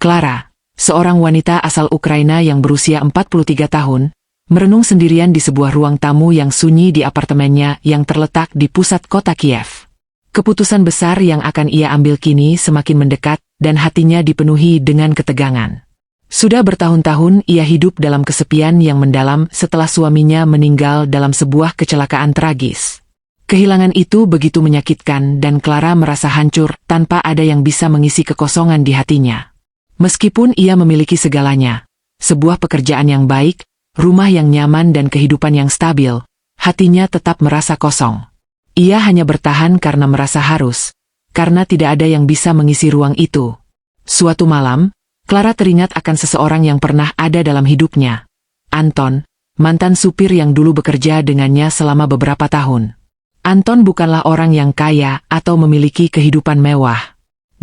Clara, seorang wanita asal Ukraina yang berusia 43 tahun, merenung sendirian di sebuah ruang tamu yang sunyi di apartemennya yang terletak di pusat kota Kiev. Keputusan besar yang akan ia ambil kini semakin mendekat dan hatinya dipenuhi dengan ketegangan. Sudah bertahun-tahun ia hidup dalam kesepian yang mendalam setelah suaminya meninggal dalam sebuah kecelakaan tragis. Kehilangan itu begitu menyakitkan dan Clara merasa hancur tanpa ada yang bisa mengisi kekosongan di hatinya. Meskipun ia memiliki segalanya, sebuah pekerjaan yang baik, rumah yang nyaman dan kehidupan yang stabil, hatinya tetap merasa kosong. Ia hanya bertahan karena merasa harus, karena tidak ada yang bisa mengisi ruang itu. Suatu malam, Clara teringat akan seseorang yang pernah ada dalam hidupnya. Anton, mantan supir yang dulu bekerja dengannya selama beberapa tahun. Anton bukanlah orang yang kaya atau memiliki kehidupan mewah.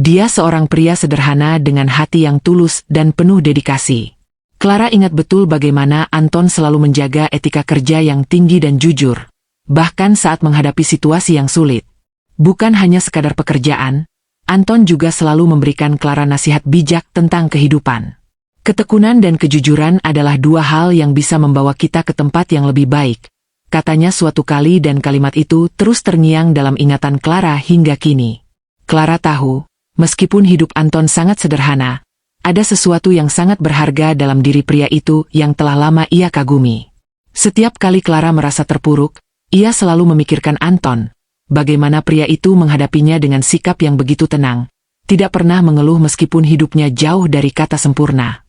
Dia seorang pria sederhana dengan hati yang tulus dan penuh dedikasi. Clara ingat betul bagaimana Anton selalu menjaga etika kerja yang tinggi dan jujur, bahkan saat menghadapi situasi yang sulit. Bukan hanya sekadar pekerjaan, Anton juga selalu memberikan Clara nasihat bijak tentang kehidupan. Ketekunan dan kejujuran adalah dua hal yang bisa membawa kita ke tempat yang lebih baik, katanya suatu kali dan kalimat itu terus terngiang dalam ingatan Clara hingga kini. Clara tahu, meskipun hidup Anton sangat sederhana, ada sesuatu yang sangat berharga dalam diri pria itu yang telah lama ia kagumi. Setiap kali Clara merasa terpuruk, ia selalu memikirkan Anton, bagaimana pria itu menghadapinya dengan sikap yang begitu tenang, tidak pernah mengeluh meskipun hidupnya jauh dari kata sempurna.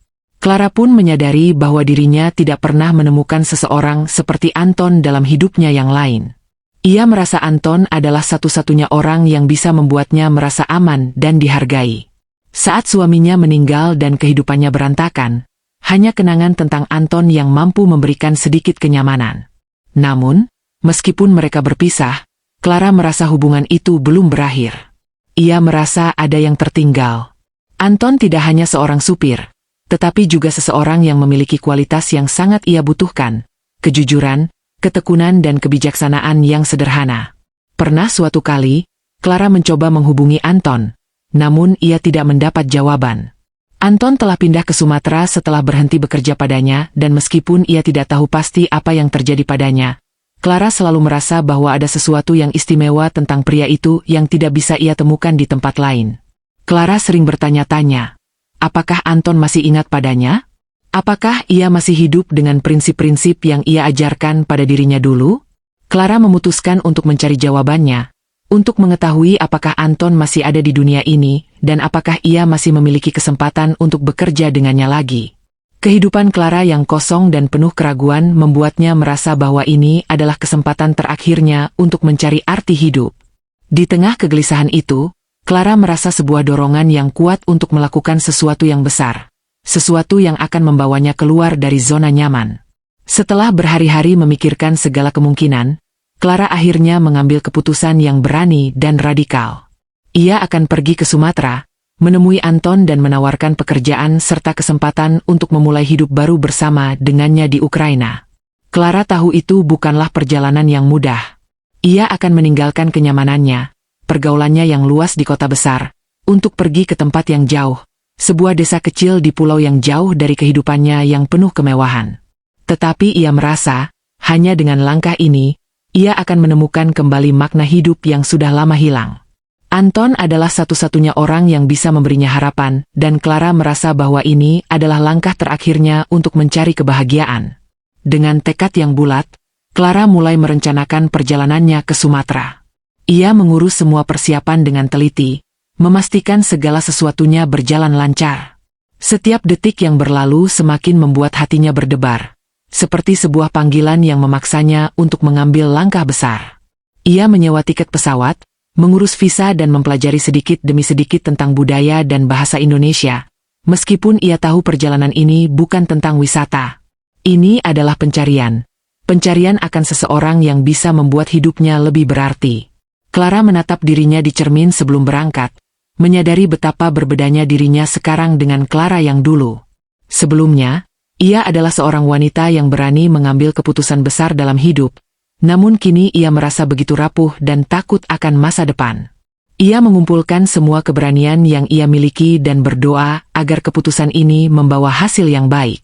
Clara pun menyadari bahwa dirinya tidak pernah menemukan seseorang seperti Anton dalam hidupnya yang lain. Ia merasa Anton adalah satu-satunya orang yang bisa membuatnya merasa aman dan dihargai. Saat suaminya meninggal dan kehidupannya berantakan, hanya kenangan tentang Anton yang mampu memberikan sedikit kenyamanan. Namun, meskipun mereka berpisah, Clara merasa hubungan itu belum berakhir. Ia merasa ada yang tertinggal. Anton tidak hanya seorang supir, tetapi juga seseorang yang memiliki kualitas yang sangat ia butuhkan, kejujuran, ketekunan dan kebijaksanaan yang sederhana. Pernah suatu kali, Clara mencoba menghubungi Anton, namun ia tidak mendapat jawaban. Anton telah pindah ke Sumatera setelah berhenti bekerja padanya dan meskipun ia tidak tahu pasti apa yang terjadi padanya, Clara selalu merasa bahwa ada sesuatu yang istimewa tentang pria itu yang tidak bisa ia temukan di tempat lain. Clara sering bertanya-tanya, apakah Anton masih ingat padanya? Apakah ia masih hidup dengan prinsip-prinsip yang ia ajarkan pada dirinya dulu? Clara memutuskan untuk mencari jawabannya, untuk mengetahui apakah Anton masih ada di dunia ini dan apakah ia masih memiliki kesempatan untuk bekerja dengannya lagi. Kehidupan Clara yang kosong dan penuh keraguan membuatnya merasa bahwa ini adalah kesempatan terakhirnya untuk mencari arti hidup. Di tengah kegelisahan itu, Clara merasa sebuah dorongan yang kuat untuk melakukan sesuatu yang besar. Sesuatu yang akan membawanya keluar dari zona nyaman. Setelah berhari-hari memikirkan segala kemungkinan, Clara akhirnya mengambil keputusan yang berani dan radikal. Ia akan pergi ke Sumatera, menemui Anton dan menawarkan pekerjaan serta kesempatan untuk memulai hidup baru bersama dengannya di Ukraina. Clara tahu itu bukanlah perjalanan yang mudah. Ia akan meninggalkan kenyamanannya, pergaulannya yang luas di kota besar, untuk pergi ke tempat yang jauh, sebuah desa kecil di pulau yang jauh dari kehidupannya yang penuh kemewahan. Tetapi ia merasa, hanya dengan langkah ini, ia akan menemukan kembali makna hidup yang sudah lama hilang. Anton adalah satu-satunya orang yang bisa memberinya harapan, dan Clara merasa bahwa ini adalah langkah terakhirnya untuk mencari kebahagiaan. Dengan tekad yang bulat, Clara mulai merencanakan perjalanannya ke Sumatera. Ia mengurus semua persiapan dengan teliti, memastikan segala sesuatunya berjalan lancar. Setiap detik yang berlalu semakin membuat hatinya berdebar, seperti sebuah panggilan yang memaksanya untuk mengambil langkah besar. Ia menyewa tiket pesawat, mengurus visa dan mempelajari sedikit demi sedikit tentang budaya dan bahasa Indonesia, meskipun ia tahu perjalanan ini bukan tentang wisata. Ini adalah pencarian. Pencarian akan seseorang yang bisa membuat hidupnya lebih berarti. Clara menatap dirinya di cermin sebelum berangkat, menyadari betapa berbedanya dirinya sekarang dengan Clara yang dulu. Sebelumnya, ia adalah seorang wanita yang berani mengambil keputusan besar dalam hidup, namun kini ia merasa begitu rapuh dan takut akan masa depan. Ia mengumpulkan semua keberanian yang ia miliki dan berdoa agar keputusan ini membawa hasil yang baik.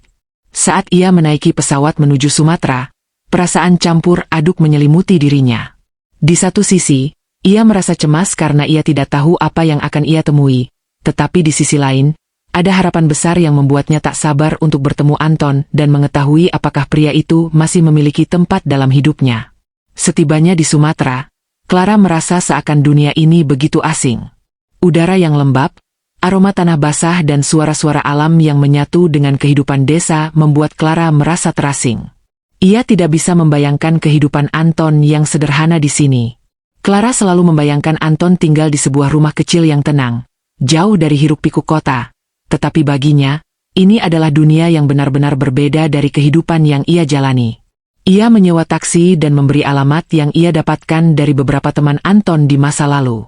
Saat ia menaiki pesawat menuju Sumatera, perasaan campur aduk menyelimuti dirinya. Di satu sisi, ia merasa cemas karena ia tidak tahu apa yang akan ia temui, tetapi di sisi lain, ada harapan besar yang membuatnya tak sabar untuk bertemu Anton dan mengetahui apakah pria itu masih memiliki tempat dalam hidupnya. Setibanya di Sumatera, Clara merasa seakan dunia ini begitu asing. Udara yang lembab, aroma tanah basah dan suara-suara alam yang menyatu dengan kehidupan desa membuat Clara merasa terasing. Ia tidak bisa membayangkan kehidupan Anton yang sederhana di sini. Clara selalu membayangkan Anton tinggal di sebuah rumah kecil yang tenang, jauh dari hiruk-pikuk kota. Tetapi baginya, ini adalah dunia yang benar-benar berbeda dari kehidupan yang ia jalani. Ia menyewa taksi dan memberi alamat yang ia dapatkan dari beberapa teman Anton di masa lalu.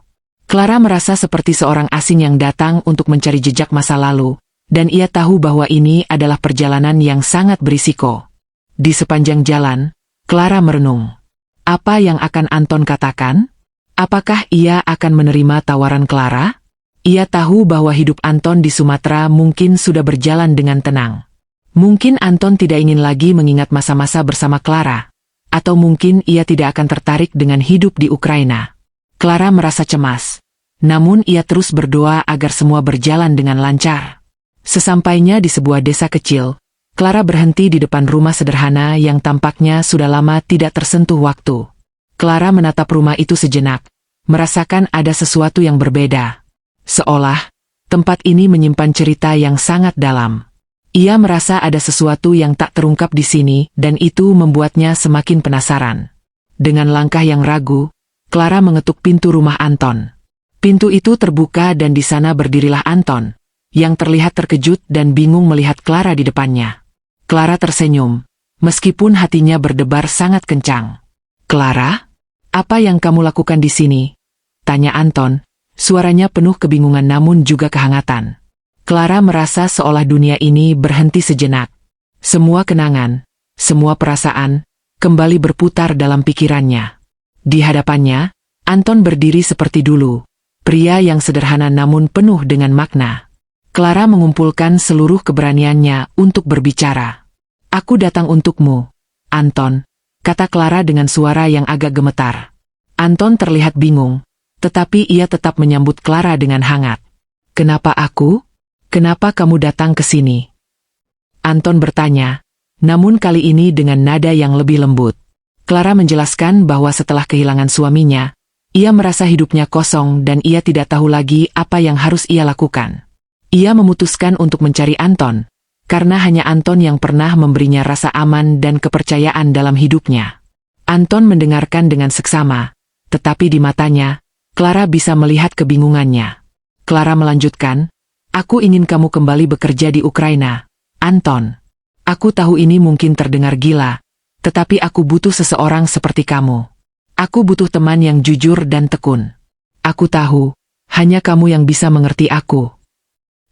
Clara merasa seperti seorang asing yang datang untuk mencari jejak masa lalu, dan ia tahu bahwa ini adalah perjalanan yang sangat berisiko. Di sepanjang jalan, Clara merenung. Apa yang akan Anton katakan? Apakah ia akan menerima tawaran Clara? Ia tahu bahwa hidup Anton di Sumatera mungkin sudah berjalan dengan tenang. Mungkin Anton tidak ingin lagi mengingat masa-masa bersama Clara. Atau mungkin ia tidak akan tertarik dengan hidup di Ukraina. Clara merasa cemas. Namun ia terus berdoa agar semua berjalan dengan lancar. Sesampainya di sebuah desa kecil, Clara berhenti di depan rumah sederhana yang tampaknya sudah lama tidak tersentuh waktu. Clara menatap rumah itu sejenak, merasakan ada sesuatu yang berbeda. Seolah, tempat ini menyimpan cerita yang sangat dalam. Ia merasa ada sesuatu yang tak terungkap di sini dan itu membuatnya semakin penasaran. Dengan langkah yang ragu, Clara mengetuk pintu rumah Anton. Pintu itu terbuka dan di sana berdirilah Anton, yang terlihat terkejut dan bingung melihat Clara di depannya. Clara tersenyum, meskipun hatinya berdebar sangat kencang. "Clara, apa yang kamu lakukan di sini?" tanya Anton, suaranya penuh kebingungan namun juga kehangatan. Clara merasa seolah dunia ini berhenti sejenak. Semua kenangan, semua perasaan, kembali berputar dalam pikirannya. Di hadapannya, Anton berdiri seperti dulu, pria yang sederhana namun penuh dengan makna. Clara mengumpulkan seluruh keberaniannya untuk berbicara. "Aku datang untukmu, Anton," kata Clara dengan suara yang agak gemetar. Anton terlihat bingung, tetapi ia tetap menyambut Clara dengan hangat. "Kenapa aku? Kenapa kamu datang ke sini?" Anton bertanya, namun kali ini dengan nada yang lebih lembut. Clara menjelaskan bahwa setelah kehilangan suaminya, ia merasa hidupnya kosong dan ia tidak tahu lagi apa yang harus ia lakukan. Ia memutuskan untuk mencari Anton, karena hanya Anton yang pernah memberinya rasa aman dan kepercayaan dalam hidupnya. Anton mendengarkan dengan seksama, tetapi di matanya, Clara bisa melihat kebingungannya. Clara melanjutkan, "Aku ingin kamu kembali bekerja di Ukraina, Anton. Aku tahu ini mungkin terdengar gila, tetapi aku butuh seseorang seperti kamu. Aku butuh teman yang jujur dan tekun. Aku tahu, hanya kamu yang bisa mengerti aku."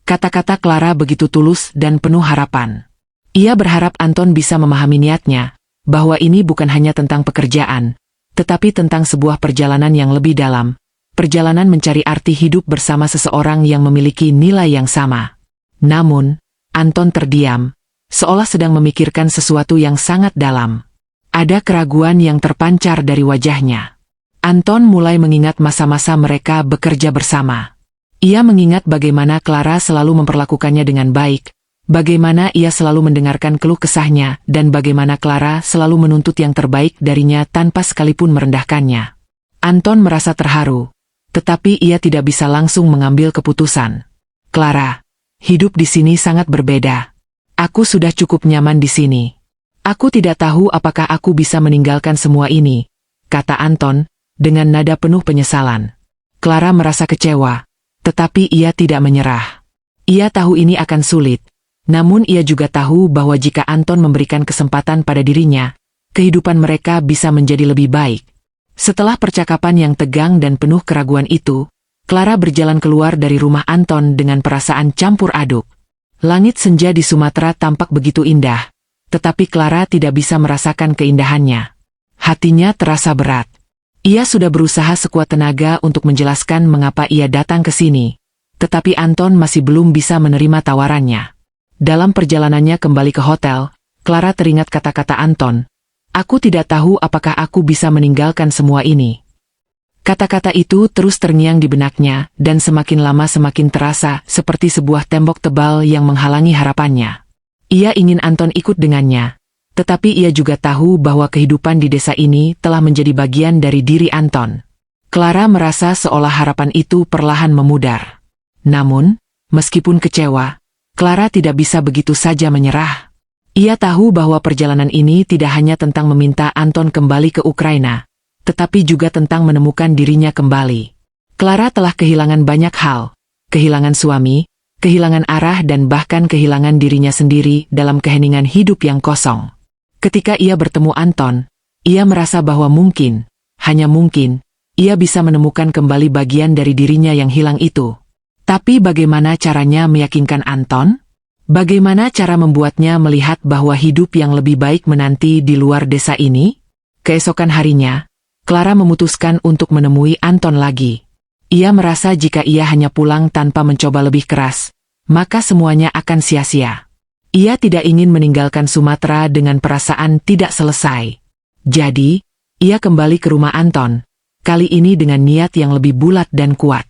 Kata-kata Clara begitu tulus dan penuh harapan. Ia berharap Anton bisa memahami niatnya, bahwa ini bukan hanya tentang pekerjaan, tetapi tentang sebuah perjalanan yang lebih dalam. Perjalanan mencari arti hidup bersama seseorang yang memiliki nilai yang sama. Namun, Anton terdiam, seolah sedang memikirkan sesuatu yang sangat dalam. Ada keraguan yang terpancar dari wajahnya. Anton mulai mengingat masa-masa mereka bekerja bersama. Ia mengingat bagaimana Clara selalu memperlakukannya dengan baik, bagaimana ia selalu mendengarkan keluh kesahnya, dan bagaimana Clara selalu menuntut yang terbaik darinya tanpa sekalipun merendahkannya. Anton merasa terharu. Tetapi ia tidak bisa langsung mengambil keputusan. "Clara, hidup di sini sangat berbeda. Aku sudah cukup nyaman di sini. Aku tidak tahu apakah aku bisa meninggalkan semua ini," kata Anton, dengan nada penuh penyesalan. Clara merasa kecewa, tetapi ia tidak menyerah. Ia tahu ini akan sulit, namun ia juga tahu bahwa jika Anton memberikan kesempatan pada dirinya, kehidupan mereka bisa menjadi lebih baik. Setelah percakapan yang tegang dan penuh keraguan itu, Clara berjalan keluar dari rumah Anton dengan perasaan campur aduk. Langit senja di Sumatera tampak begitu indah, tetapi Clara tidak bisa merasakan keindahannya. Hatinya terasa berat. Ia sudah berusaha sekuat tenaga untuk menjelaskan mengapa ia datang ke sini, tetapi Anton masih belum bisa menerima tawarannya. Dalam perjalanannya kembali ke hotel, Clara teringat kata-kata Anton, "Aku tidak tahu apakah aku bisa meninggalkan semua ini." Kata-kata itu terus terngiang di benaknya, dan semakin lama semakin terasa seperti sebuah tembok tebal yang menghalangi harapannya. Ia ingin Anton ikut dengannya, tetapi ia juga tahu bahwa kehidupan di desa ini telah menjadi bagian dari diri Anton. Clara merasa seolah harapan itu perlahan memudar. Namun, meskipun kecewa, Clara tidak bisa begitu saja menyerah. Ia tahu bahwa perjalanan ini tidak hanya tentang meminta Anton kembali ke Ukraina, tetapi juga tentang menemukan dirinya kembali. Clara telah kehilangan banyak hal, kehilangan suami, kehilangan arah dan bahkan kehilangan dirinya sendiri dalam keheningan hidup yang kosong. Ketika ia bertemu Anton, ia merasa bahwa mungkin, hanya mungkin, ia bisa menemukan kembali bagian dari dirinya yang hilang itu. Tapi bagaimana caranya meyakinkan Anton? Bagaimana cara membuatnya melihat bahwa hidup yang lebih baik menanti di luar desa ini? Keesokan harinya, Clara memutuskan untuk menemui Anton lagi. Ia merasa jika ia hanya pulang tanpa mencoba lebih keras, maka semuanya akan sia-sia. Ia tidak ingin meninggalkan Sumatera dengan perasaan tidak selesai. Jadi, ia kembali ke rumah Anton, kali ini dengan niat yang lebih bulat dan kuat.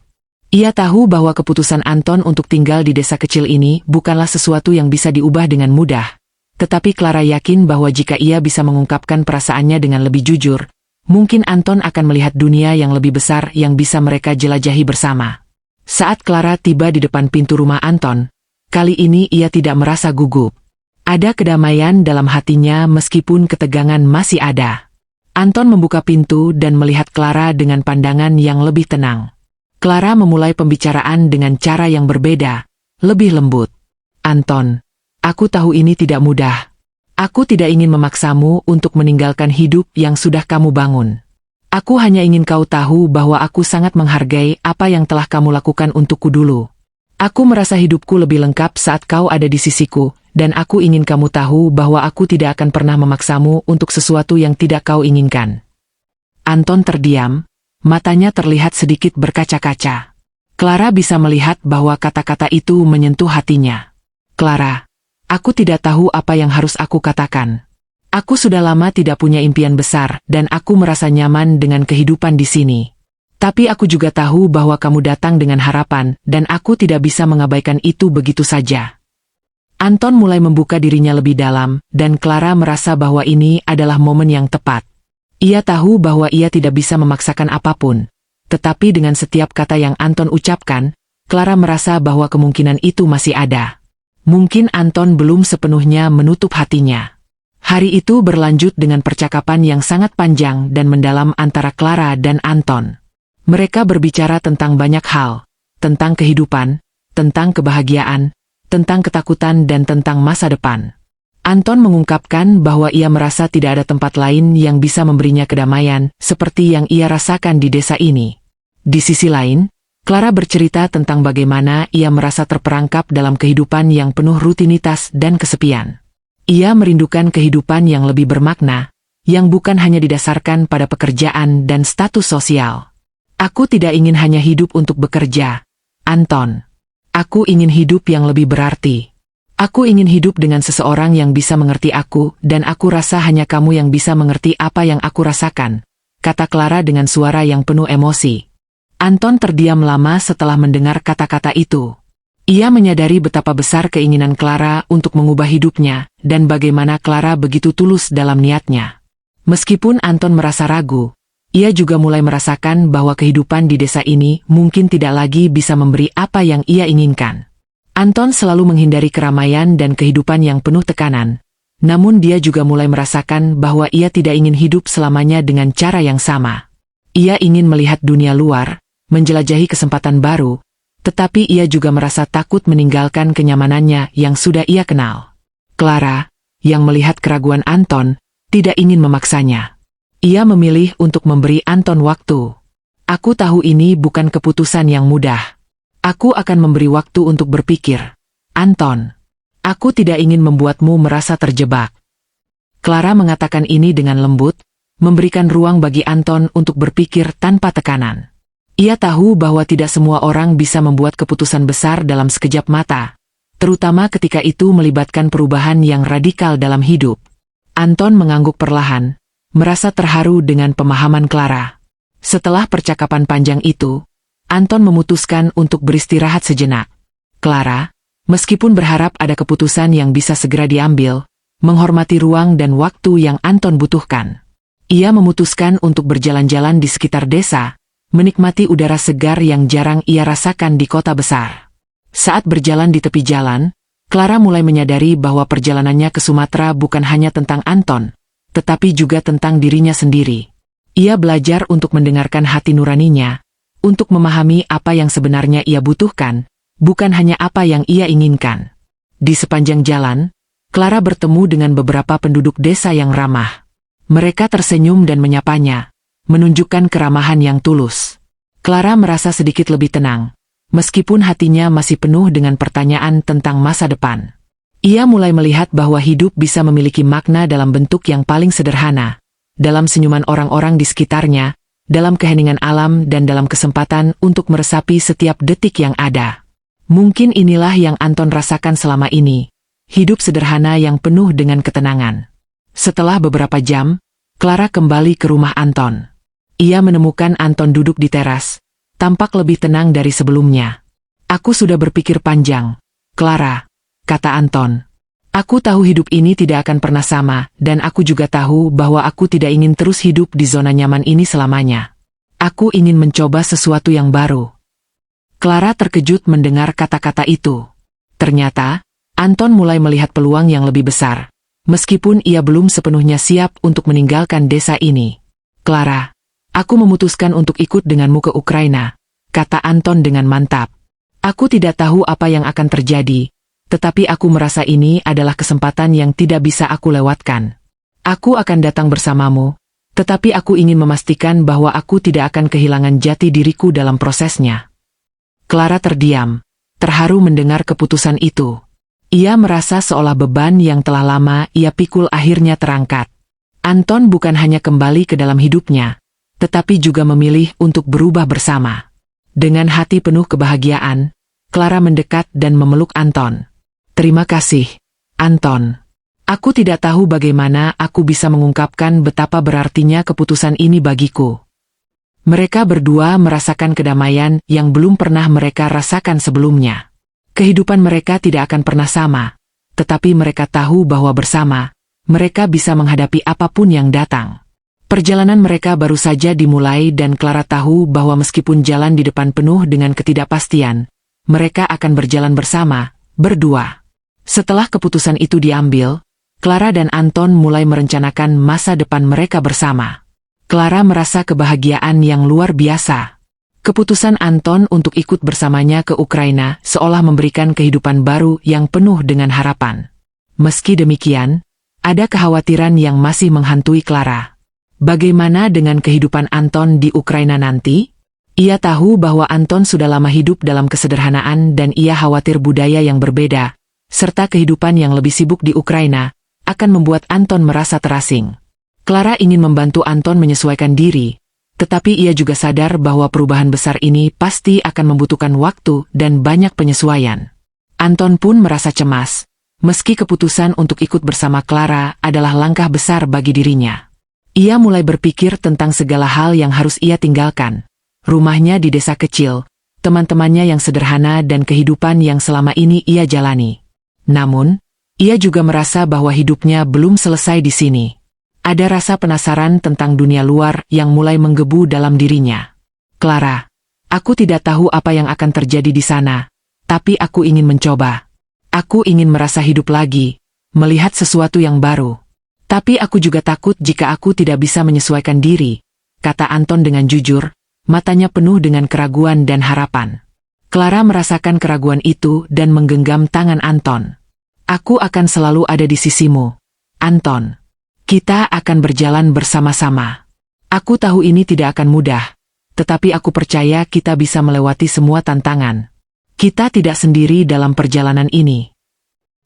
Ia tahu bahwa keputusan Anton untuk tinggal di desa kecil ini bukanlah sesuatu yang bisa diubah dengan mudah. Tetapi Clara yakin bahwa jika ia bisa mengungkapkan perasaannya dengan lebih jujur, mungkin Anton akan melihat dunia yang lebih besar yang bisa mereka jelajahi bersama. Saat Clara tiba di depan pintu rumah Anton, kali ini ia tidak merasa gugup. Ada kedamaian dalam hatinya meskipun ketegangan masih ada. Anton membuka pintu dan melihat Clara dengan pandangan yang lebih tenang. Clara memulai pembicaraan dengan cara yang berbeda, lebih lembut. "Anton, aku tahu ini tidak mudah. Aku tidak ingin memaksamu untuk meninggalkan hidup yang sudah kamu bangun. Aku hanya ingin kau tahu bahwa aku sangat menghargai apa yang telah kamu lakukan untukku dulu. Aku merasa hidupku lebih lengkap saat kau ada di sisiku, dan aku ingin kamu tahu bahwa aku tidak akan pernah memaksamu untuk sesuatu yang tidak kau inginkan." Anton terdiam, matanya terlihat sedikit berkaca-kaca. Clara bisa melihat bahwa kata-kata itu menyentuh hatinya. "Clara, aku tidak tahu apa yang harus aku katakan. Aku sudah lama tidak punya impian besar dan aku merasa nyaman dengan kehidupan di sini. Tapi aku juga tahu bahwa kamu datang dengan harapan dan aku tidak bisa mengabaikan itu begitu saja." Anton mulai membuka dirinya lebih dalam dan Clara merasa bahwa ini adalah momen yang tepat. Ia tahu bahwa ia tidak bisa memaksakan apapun. Tetapi dengan setiap kata yang Anton ucapkan, Clara merasa bahwa kemungkinan itu masih ada. Mungkin Anton belum sepenuhnya menutup hatinya. Hari itu berlanjut dengan percakapan yang sangat panjang dan mendalam antara Clara dan Anton. Mereka berbicara tentang banyak hal, tentang kehidupan, tentang kebahagiaan, tentang ketakutan dan tentang masa depan. Anton mengungkapkan bahwa ia merasa tidak ada tempat lain yang bisa memberinya kedamaian seperti yang ia rasakan di desa ini. Di sisi lain, Clara bercerita tentang bagaimana ia merasa terperangkap dalam kehidupan yang penuh rutinitas dan kesepian. Ia merindukan kehidupan yang lebih bermakna, yang bukan hanya didasarkan pada pekerjaan dan status sosial. "Aku tidak ingin hanya hidup untuk bekerja, Anton. Aku ingin hidup yang lebih berarti. Aku ingin hidup dengan seseorang yang bisa mengerti aku dan aku rasa hanya kamu yang bisa mengerti apa yang aku rasakan," kata Clara dengan suara yang penuh emosi. Anton terdiam lama setelah mendengar kata-kata itu. Ia menyadari betapa besar keinginan Clara untuk mengubah hidupnya dan bagaimana Clara begitu tulus dalam niatnya. Meskipun Anton merasa ragu, ia juga mulai merasakan bahwa kehidupan di desa ini mungkin tidak lagi bisa memberi apa yang ia inginkan. Anton selalu menghindari keramaian dan kehidupan yang penuh tekanan. Namun dia juga mulai merasakan bahwa ia tidak ingin hidup selamanya dengan cara yang sama. Ia ingin melihat dunia luar, menjelajahi kesempatan baru, tetapi ia juga merasa takut meninggalkan kenyamanannya yang sudah ia kenal. Clara, yang melihat keraguan Anton, tidak ingin memaksanya. Ia memilih untuk memberi Anton waktu. "Aku tahu ini bukan keputusan yang mudah. Aku akan memberi waktu untuk berpikir. Anton, aku tidak ingin membuatmu merasa terjebak." Clara mengatakan ini dengan lembut, memberikan ruang bagi Anton untuk berpikir tanpa tekanan. Ia tahu bahwa tidak semua orang bisa membuat keputusan besar dalam sekejap mata, terutama ketika itu melibatkan perubahan yang radikal dalam hidup. Anton mengangguk perlahan, merasa terharu dengan pemahaman Clara. Setelah percakapan panjang itu, Anton memutuskan untuk beristirahat sejenak. Clara, meskipun berharap ada keputusan yang bisa segera diambil, menghormati ruang dan waktu yang Anton butuhkan. Ia memutuskan untuk berjalan-jalan di sekitar desa, menikmati udara segar yang jarang ia rasakan di kota besar. Saat berjalan di tepi jalan, Clara mulai menyadari bahwa perjalanannya ke Sumatera bukan hanya tentang Anton, tetapi juga tentang dirinya sendiri. Ia belajar untuk mendengarkan hati nuraninya, untuk memahami apa yang sebenarnya ia butuhkan, bukan hanya apa yang ia inginkan. Di sepanjang jalan, Clara bertemu dengan beberapa penduduk desa yang ramah. Mereka tersenyum dan menyapanya, menunjukkan keramahan yang tulus. Clara merasa sedikit lebih tenang, meskipun hatinya masih penuh dengan pertanyaan tentang masa depan. Ia mulai melihat bahwa hidup bisa memiliki makna dalam bentuk yang paling sederhana, dalam senyuman orang-orang di sekitarnya, dalam keheningan alam dan dalam kesempatan untuk meresapi setiap detik yang ada. Mungkin inilah yang Anton rasakan selama ini, hidup sederhana yang penuh dengan ketenangan. Setelah beberapa jam, Clara kembali ke rumah Anton. Ia menemukan Anton duduk di teras, tampak lebih tenang dari sebelumnya. "Aku sudah berpikir panjang, Clara," kata Anton. "Aku tahu hidup ini tidak akan pernah sama, dan aku juga tahu bahwa aku tidak ingin terus hidup di zona nyaman ini selamanya. Aku ingin mencoba sesuatu yang baru." Clara terkejut mendengar kata-kata itu. Ternyata, Anton mulai melihat peluang yang lebih besar, meskipun ia belum sepenuhnya siap untuk meninggalkan desa ini. "Clara, aku memutuskan untuk ikut denganmu ke Ukraina," kata Anton dengan mantap. "Aku tidak tahu apa yang akan terjadi, tetapi aku merasa ini adalah kesempatan yang tidak bisa aku lewatkan. Aku akan datang bersamamu, tetapi aku ingin memastikan bahwa aku tidak akan kehilangan jati diriku dalam prosesnya." Clara terdiam, terharu mendengar keputusan itu. Ia merasa seolah beban yang telah lama ia pikul akhirnya terangkat. Anton bukan hanya kembali ke dalam hidupnya, tetapi juga memilih untuk berubah bersama. Dengan hati penuh kebahagiaan, Clara mendekat dan memeluk Anton. "Terima kasih, Anton. Aku tidak tahu bagaimana aku bisa mengungkapkan betapa berartinya keputusan ini bagiku." Mereka berdua merasakan kedamaian yang belum pernah mereka rasakan sebelumnya. Kehidupan mereka tidak akan pernah sama, tetapi mereka tahu bahwa bersama, mereka bisa menghadapi apapun yang datang. Perjalanan mereka baru saja dimulai dan Clara tahu bahwa meskipun jalan di depan penuh dengan ketidakpastian, mereka akan berjalan bersama, berdua. Setelah keputusan itu diambil, Clara dan Anton mulai merencanakan masa depan mereka bersama. Clara merasa kebahagiaan yang luar biasa. Keputusan Anton untuk ikut bersamanya ke Ukraina seolah memberikan kehidupan baru yang penuh dengan harapan. Meski demikian, ada kekhawatiran yang masih menghantui Clara. Bagaimana dengan kehidupan Anton di Ukraina nanti? Ia tahu bahwa Anton sudah lama hidup dalam kesederhanaan dan ia khawatir budaya yang berbeda, serta kehidupan yang lebih sibuk di Ukraina, akan membuat Anton merasa terasing. Clara ingin membantu Anton menyesuaikan diri, tetapi ia juga sadar bahwa perubahan besar ini pasti akan membutuhkan waktu dan banyak penyesuaian. Anton pun merasa cemas, meski keputusan untuk ikut bersama Clara adalah langkah besar bagi dirinya. Ia mulai berpikir tentang segala hal yang harus ia tinggalkan. Rumahnya di desa kecil, teman-temannya yang sederhana dan kehidupan yang selama ini ia jalani. Namun, ia juga merasa bahwa hidupnya belum selesai di sini. Ada rasa penasaran tentang dunia luar yang mulai menggebu dalam dirinya. "Clara, aku tidak tahu apa yang akan terjadi di sana, tapi aku ingin mencoba. Aku ingin merasa hidup lagi, melihat sesuatu yang baru. Tapi aku juga takut jika aku tidak bisa menyesuaikan diri," kata Anton dengan jujur, matanya penuh dengan keraguan dan harapan. Clara merasakan keraguan itu dan menggenggam tangan Anton. "Aku akan selalu ada di sisimu, Anton. Kita akan berjalan bersama-sama. Aku tahu ini tidak akan mudah, tetapi aku percaya kita bisa melewati semua tantangan. Kita tidak sendiri dalam perjalanan ini."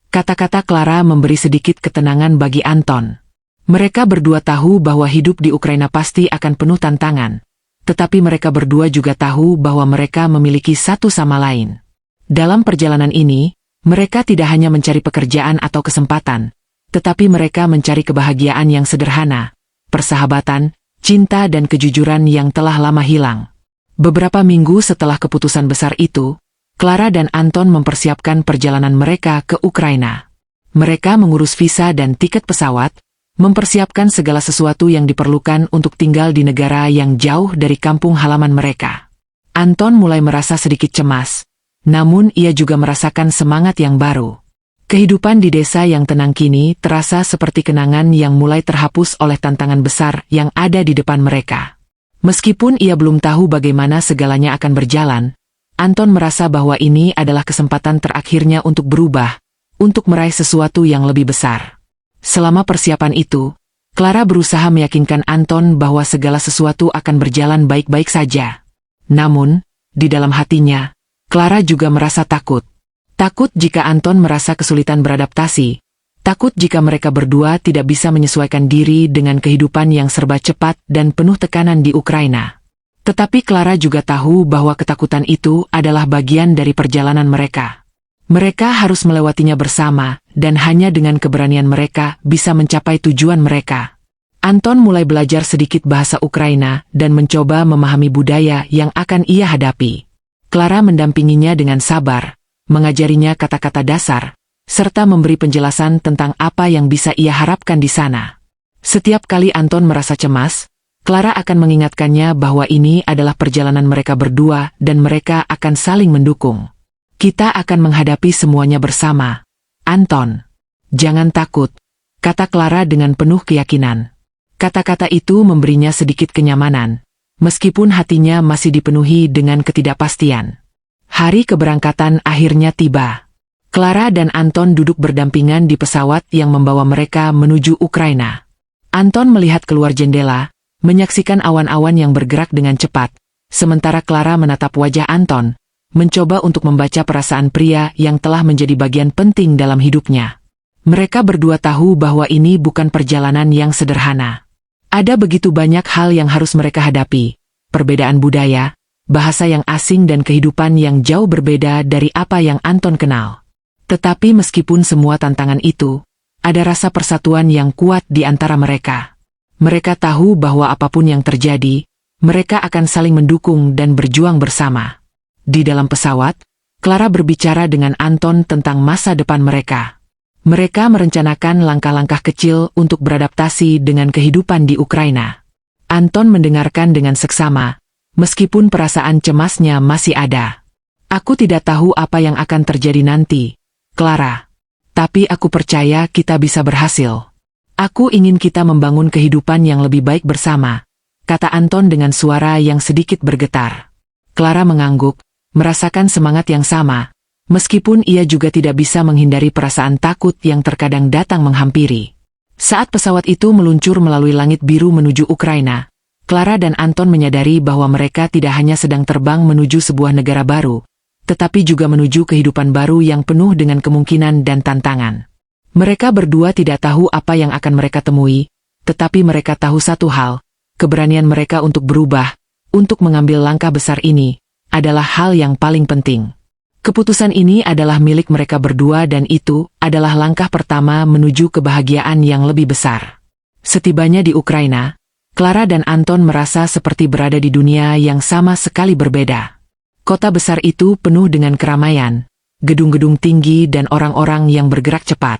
Kata-kata Clara memberi sedikit ketenangan bagi Anton. Mereka berdua tahu bahwa hidup di Ukraina pasti akan penuh tantangan. Tetapi mereka berdua juga tahu bahwa mereka memiliki satu sama lain. Dalam perjalanan ini, mereka tidak hanya mencari pekerjaan atau kesempatan, tetapi mereka mencari kebahagiaan yang sederhana, persahabatan, cinta dan kejujuran yang telah lama hilang. Beberapa minggu setelah keputusan besar itu, Clara dan Anton mempersiapkan perjalanan mereka ke Ukraina. Mereka mengurus visa dan tiket pesawat, mempersiapkan segala sesuatu yang diperlukan untuk tinggal di negara yang jauh dari kampung halaman mereka. Anton mulai merasa sedikit cemas, namun ia juga merasakan semangat yang baru. Kehidupan di desa yang tenang kini terasa seperti kenangan yang mulai terhapus oleh tantangan besar yang ada di depan mereka. Meskipun ia belum tahu bagaimana segalanya akan berjalan, Anton merasa bahwa ini adalah kesempatan terakhirnya untuk berubah, untuk meraih sesuatu yang lebih besar. Selama persiapan itu, Clara berusaha meyakinkan Anton bahwa segala sesuatu akan berjalan baik-baik saja. Namun, di dalam hatinya, Clara juga merasa takut. Takut jika Anton merasa kesulitan beradaptasi. Takut jika mereka berdua tidak bisa menyesuaikan diri dengan kehidupan yang serba cepat dan penuh tekanan di Ukraina. Tetapi Clara juga tahu bahwa ketakutan itu adalah bagian dari perjalanan mereka. Mereka harus melewatinya bersama, dan hanya dengan keberanian mereka bisa mencapai tujuan mereka. Anton mulai belajar sedikit bahasa Ukraina dan mencoba memahami budaya yang akan ia hadapi. Clara mendampinginya dengan sabar, mengajarinya kata-kata dasar, serta memberi penjelasan tentang apa yang bisa ia harapkan di sana. Setiap kali Anton merasa cemas, Clara akan mengingatkannya bahwa ini adalah perjalanan mereka berdua dan mereka akan saling mendukung. Kita akan menghadapi semuanya bersama, Anton. Jangan takut, kata Clara dengan penuh keyakinan. Kata-kata itu memberinya sedikit kenyamanan, meskipun hatinya masih dipenuhi dengan ketidakpastian. Hari keberangkatan akhirnya tiba. Clara dan Anton duduk berdampingan di pesawat yang membawa mereka menuju Ukraina. Anton melihat keluar jendela, menyaksikan awan-awan yang bergerak dengan cepat, sementara Clara menatap wajah Anton, mencoba untuk membaca perasaan pria yang telah menjadi bagian penting dalam hidupnya. Mereka berdua tahu bahwa ini bukan perjalanan yang sederhana. Ada begitu banyak hal yang harus mereka hadapi, perbedaan budaya, bahasa yang asing dan kehidupan yang jauh berbeda dari apa yang Anton kenal. Tetapi meskipun semua tantangan itu, ada rasa persatuan yang kuat di antara mereka. Mereka tahu bahwa apapun yang terjadi, mereka akan saling mendukung dan berjuang bersama. Di dalam pesawat, Clara berbicara dengan Anton tentang masa depan mereka. Mereka merencanakan langkah-langkah kecil untuk beradaptasi dengan kehidupan di Ukraina. Anton mendengarkan dengan seksama, meskipun perasaan cemasnya masih ada. Aku tidak tahu apa yang akan terjadi nanti, Clara. Tapi aku percaya kita bisa berhasil. Aku ingin kita membangun kehidupan yang lebih baik bersama, kata Anton dengan suara yang sedikit bergetar. Clara mengangguk, merasakan semangat yang sama, meskipun ia juga tidak bisa menghindari perasaan takut yang terkadang datang menghampiri. Saat pesawat itu meluncur melalui langit biru menuju Ukraina, Clara dan Anton menyadari bahwa mereka tidak hanya sedang terbang menuju sebuah negara baru, tetapi juga menuju kehidupan baru yang penuh dengan kemungkinan dan tantangan. Mereka berdua tidak tahu apa yang akan mereka temui, tetapi mereka tahu satu hal, keberanian mereka untuk berubah, untuk mengambil langkah besar ini, adalah hal yang paling penting. Keputusan ini adalah milik mereka berdua dan itu adalah langkah pertama menuju kebahagiaan yang lebih besar. Setibanya di Ukraina, Clara dan Anton merasa seperti berada di dunia yang sama sekali berbeda. Kota besar itu penuh dengan keramaian, gedung-gedung tinggi dan orang-orang yang bergerak cepat.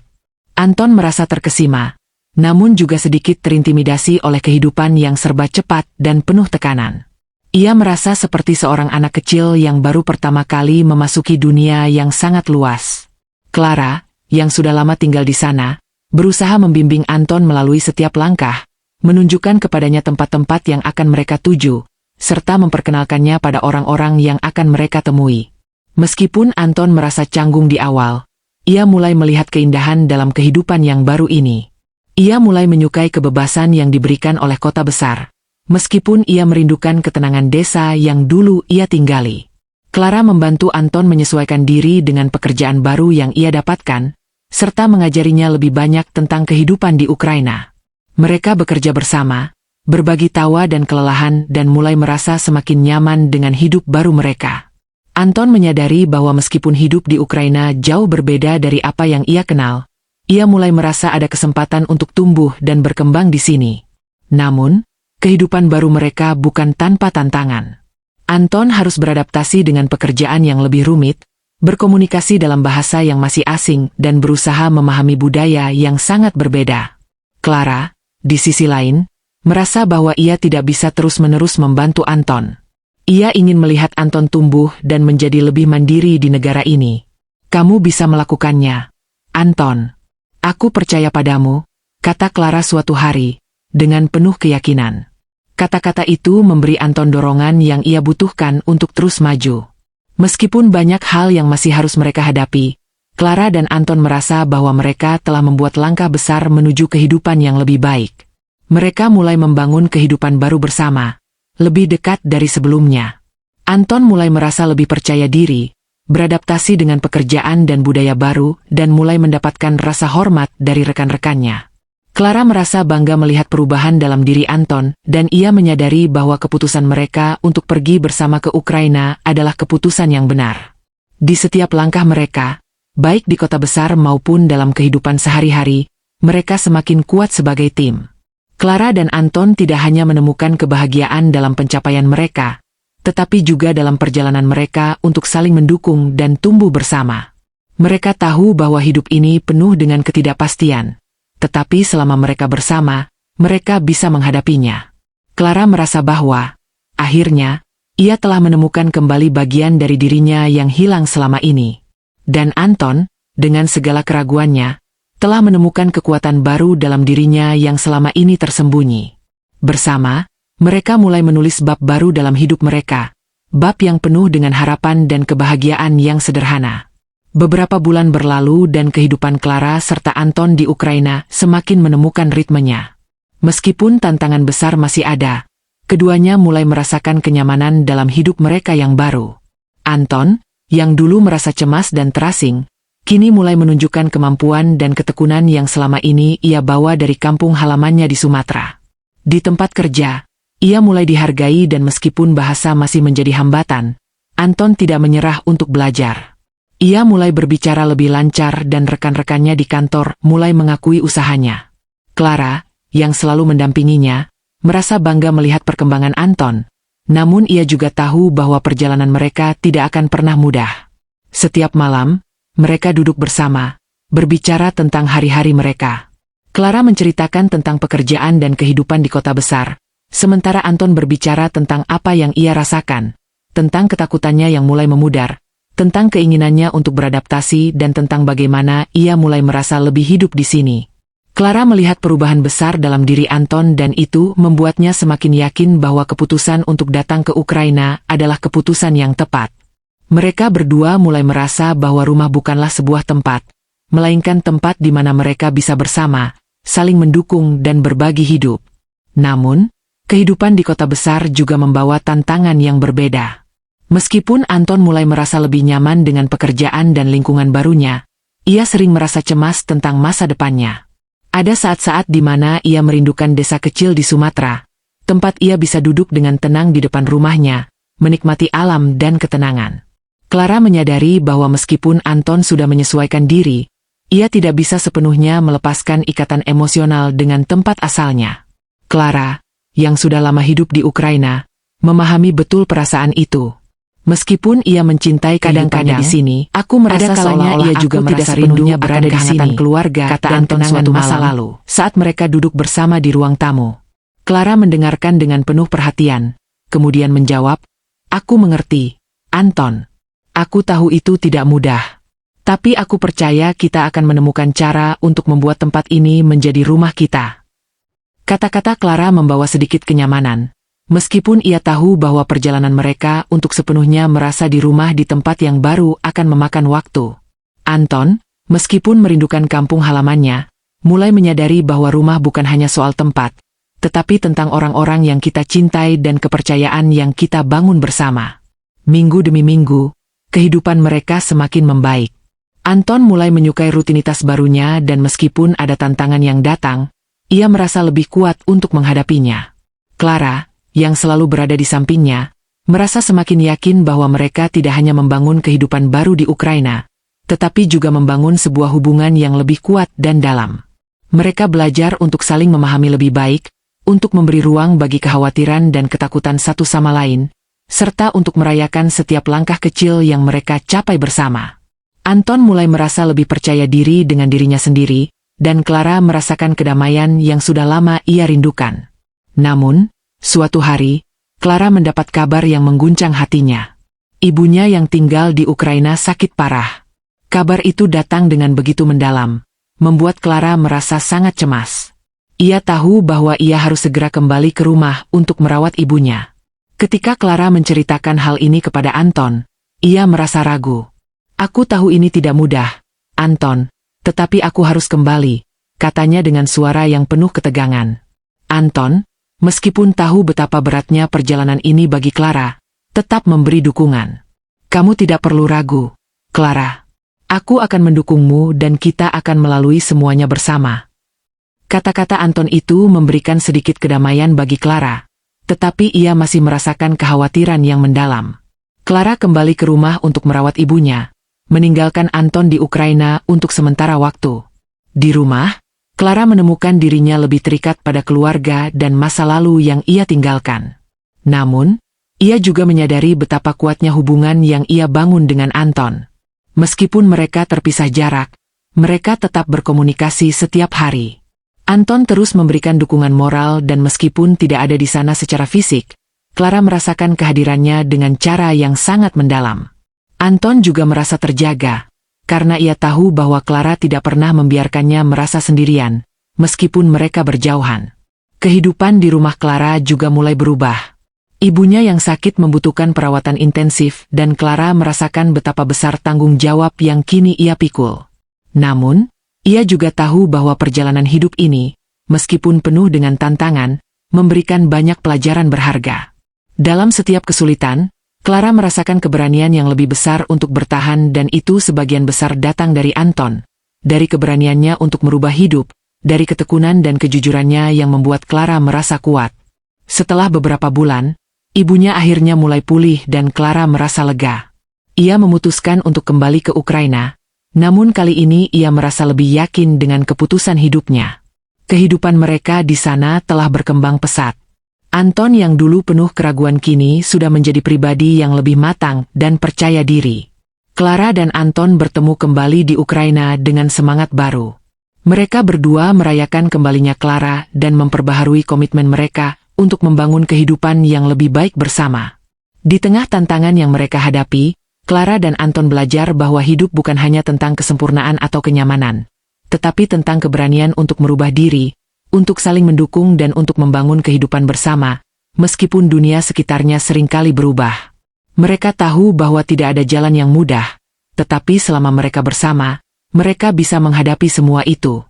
Anton merasa terkesima, namun juga sedikit terintimidasi oleh kehidupan yang serba cepat dan penuh tekanan. Ia merasa seperti seorang anak kecil yang baru pertama kali memasuki dunia yang sangat luas. Clara, yang sudah lama tinggal di sana, berusaha membimbing Anton melalui setiap langkah, menunjukkan kepadanya tempat-tempat yang akan mereka tuju, serta memperkenalkannya pada orang-orang yang akan mereka temui. Meskipun Anton merasa canggung di awal, ia mulai melihat keindahan dalam kehidupan yang baru ini. Ia mulai menyukai kebebasan yang diberikan oleh kota besar, meskipun ia merindukan ketenangan desa yang dulu ia tinggali. Clara membantu Anton menyesuaikan diri dengan pekerjaan baru yang ia dapatkan, serta mengajarinya lebih banyak tentang kehidupan di Ukraina. Mereka bekerja bersama, berbagi tawa dan kelelahan dan mulai merasa semakin nyaman dengan hidup baru mereka. Anton menyadari bahwa meskipun hidup di Ukraina jauh berbeda dari apa yang ia kenal, ia mulai merasa ada kesempatan untuk tumbuh dan berkembang di sini. Namun, kehidupan baru mereka bukan tanpa tantangan. Anton harus beradaptasi dengan pekerjaan yang lebih rumit, berkomunikasi dalam bahasa yang masih asing dan berusaha memahami budaya yang sangat berbeda. Clara, di sisi lain, merasa bahwa ia tidak bisa terus-menerus membantu Anton. Ia ingin melihat Anton tumbuh dan menjadi lebih mandiri di negara ini. Kamu bisa melakukannya, Anton. Aku percaya padamu, kata Clara suatu hari, dengan penuh keyakinan. Kata-kata itu memberi Anton dorongan yang ia butuhkan untuk terus maju. Meskipun banyak hal yang masih harus mereka hadapi, Clara dan Anton merasa bahwa mereka telah membuat langkah besar menuju kehidupan yang lebih baik. Mereka mulai membangun kehidupan baru bersama, lebih dekat dari sebelumnya. Anton mulai merasa lebih percaya diri, beradaptasi dengan pekerjaan dan budaya baru, dan mulai mendapatkan rasa hormat dari rekan-rekannya. Clara merasa bangga melihat perubahan dalam diri Anton, dan ia menyadari bahwa keputusan mereka untuk pergi bersama ke Ukraina adalah keputusan yang benar. Di setiap langkah mereka, baik di kota besar maupun dalam kehidupan sehari-hari, mereka semakin kuat sebagai tim. Clara dan Anton tidak hanya menemukan kebahagiaan dalam pencapaian mereka, tetapi juga dalam perjalanan mereka untuk saling mendukung dan tumbuh bersama. Mereka tahu bahwa hidup ini penuh dengan ketidakpastian, tetapi selama mereka bersama, mereka bisa menghadapinya. Clara merasa bahwa, akhirnya, ia telah menemukan kembali bagian dari dirinya yang hilang selama ini. Dan Anton, dengan segala keraguannya, telah menemukan kekuatan baru dalam dirinya yang selama ini tersembunyi. Bersama, mereka mulai menulis bab baru dalam hidup mereka, bab yang penuh dengan harapan dan kebahagiaan yang sederhana. Beberapa bulan berlalu dan kehidupan Clara serta Anton di Ukraina semakin menemukan ritmenya. Meskipun tantangan besar masih ada, keduanya mulai merasakan kenyamanan dalam hidup mereka yang baru. Anton, yang dulu merasa cemas dan terasing, kini mulai menunjukkan kemampuan dan ketekunan yang selama ini ia bawa dari kampung halamannya di Sumatera. Di tempat kerja, ia mulai dihargai dan meskipun bahasa masih menjadi hambatan, Anton tidak menyerah untuk belajar. Ia mulai berbicara lebih lancar dan rekan-rekannya di kantor mulai mengakui usahanya. Clara, yang selalu mendampinginya, merasa bangga melihat perkembangan Anton, namun ia juga tahu bahwa perjalanan mereka tidak akan pernah mudah. Setiap malam, mereka duduk bersama, berbicara tentang hari-hari mereka. Clara menceritakan tentang pekerjaan dan kehidupan di kota besar, sementara Anton berbicara tentang apa yang ia rasakan, tentang ketakutannya yang mulai memudar, tentang keinginannya untuk beradaptasi dan tentang bagaimana ia mulai merasa lebih hidup di sini. Clara melihat perubahan besar dalam diri Anton dan itu membuatnya semakin yakin bahwa keputusan untuk datang ke Ukraina adalah keputusan yang tepat. Mereka berdua mulai merasa bahwa rumah bukanlah sebuah tempat, melainkan tempat di mana mereka bisa bersama, saling mendukung dan berbagi hidup. Namun, kehidupan di kota besar juga membawa tantangan yang berbeda. Meskipun Anton mulai merasa lebih nyaman dengan pekerjaan dan lingkungan barunya, ia sering merasa cemas tentang masa depannya. Ada saat-saat di mana ia merindukan desa kecil di Sumatera, tempat ia bisa duduk dengan tenang di depan rumahnya, menikmati alam dan ketenangan. Clara menyadari bahwa meskipun Anton sudah menyesuaikan diri, ia tidak bisa sepenuhnya melepaskan ikatan emosional dengan tempat asalnya. Clara, yang sudah lama hidup di Ukraina, memahami betul perasaan itu. Meskipun ia mencintai kadang-kadang di sini, aku merasa seolah-olah ia juga merasa rindunya berada di sini, keluarga, kata Anton suatu masa lalu, saat mereka duduk bersama di ruang tamu. Clara mendengarkan dengan penuh perhatian, kemudian menjawab, "Aku mengerti, Anton. Aku tahu itu tidak mudah. Tapi aku percaya kita akan menemukan cara untuk membuat tempat ini menjadi rumah kita." Kata-kata Clara membawa sedikit kenyamanan, meskipun ia tahu bahwa perjalanan mereka untuk sepenuhnya merasa di rumah di tempat yang baru akan memakan waktu. Anton, meskipun merindukan kampung halamannya, mulai menyadari bahwa rumah bukan hanya soal tempat, tetapi tentang orang-orang yang kita cintai dan kepercayaan yang kita bangun bersama. Minggu demi minggu, kehidupan mereka semakin membaik. Anton mulai menyukai rutinitas barunya dan meskipun ada tantangan yang datang, ia merasa lebih kuat untuk menghadapinya. Clara, yang selalu berada di sampingnya, merasa semakin yakin bahwa mereka tidak hanya membangun kehidupan baru di Ukraina, tetapi juga membangun sebuah hubungan yang lebih kuat dan dalam. Mereka belajar untuk saling memahami lebih baik, untuk memberi ruang bagi kekhawatiran dan ketakutan satu sama lain, serta untuk merayakan setiap langkah kecil yang mereka capai bersama. Anton mulai merasa lebih percaya diri dengan dirinya sendiri, dan Clara merasakan kedamaian yang sudah lama ia rindukan. Namun, suatu hari, Clara mendapat kabar yang mengguncang hatinya. Ibunya yang tinggal di Ukraina sakit parah. Kabar itu datang dengan begitu mendalam, membuat Clara merasa sangat cemas. Ia tahu bahwa ia harus segera kembali ke rumah untuk merawat ibunya. Ketika Clara menceritakan hal ini kepada Anton, ia merasa ragu. "Aku tahu ini tidak mudah, Anton, tetapi aku harus kembali," katanya dengan suara yang penuh ketegangan. Anton, meskipun tahu betapa beratnya perjalanan ini bagi Clara, tetap memberi dukungan. "Kamu tidak perlu ragu, Clara. Aku akan mendukungmu dan kita akan melalui semuanya bersama." Kata-kata Anton itu memberikan sedikit kedamaian bagi Clara, tetapi ia masih merasakan kekhawatiran yang mendalam. Clara kembali ke rumah untuk merawat ibunya, meninggalkan Anton di Ukraina untuk sementara waktu. Di rumah, Clara menemukan dirinya lebih terikat pada keluarga dan masa lalu yang ia tinggalkan. Namun, ia juga menyadari betapa kuatnya hubungan yang ia bangun dengan Anton. Meskipun mereka terpisah jarak, mereka tetap berkomunikasi setiap hari. Anton terus memberikan dukungan moral dan meskipun tidak ada di sana secara fisik, Clara merasakan kehadirannya dengan cara yang sangat mendalam. Anton juga merasa terjaga, karena ia tahu bahwa Clara tidak pernah membiarkannya merasa sendirian, meskipun mereka berjauhan. Kehidupan di rumah Clara juga mulai berubah. Ibunya yang sakit membutuhkan perawatan intensif dan Clara merasakan betapa besar tanggung jawab yang kini ia pikul. Namun, ia juga tahu bahwa perjalanan hidup ini, meskipun penuh dengan tantangan, memberikan banyak pelajaran berharga. Dalam setiap kesulitan, Clara merasakan keberanian yang lebih besar untuk bertahan dan itu sebagian besar datang dari Anton. Dari keberaniannya untuk merubah hidup, dari ketekunan dan kejujurannya yang membuat Clara merasa kuat. Setelah beberapa bulan, ibunya akhirnya mulai pulih dan Clara merasa lega. Ia memutuskan untuk kembali ke Ukraina, namun kali ini ia merasa lebih yakin dengan keputusan hidupnya. Kehidupan mereka di sana telah berkembang pesat. Anton yang dulu penuh keraguan kini sudah menjadi pribadi yang lebih matang dan percaya diri. Clara dan Anton bertemu kembali di Ukraina dengan semangat baru. Mereka berdua merayakan kembalinya Clara dan memperbaharui komitmen mereka untuk membangun kehidupan yang lebih baik bersama. Di tengah tantangan yang mereka hadapi, Clara dan Anton belajar bahwa hidup bukan hanya tentang kesempurnaan atau kenyamanan, tetapi tentang keberanian untuk merubah diri, untuk saling mendukung dan untuk membangun kehidupan bersama, meskipun dunia sekitarnya seringkali berubah. Mereka tahu bahwa tidak ada jalan yang mudah, tetapi selama mereka bersama, mereka bisa menghadapi semua itu.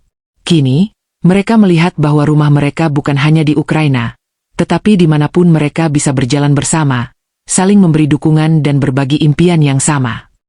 Kini, mereka melihat bahwa rumah mereka bukan hanya di Ukraina, tetapi dimanapun mereka bisa berjalan bersama, saling memberi dukungan dan berbagi impian yang sama.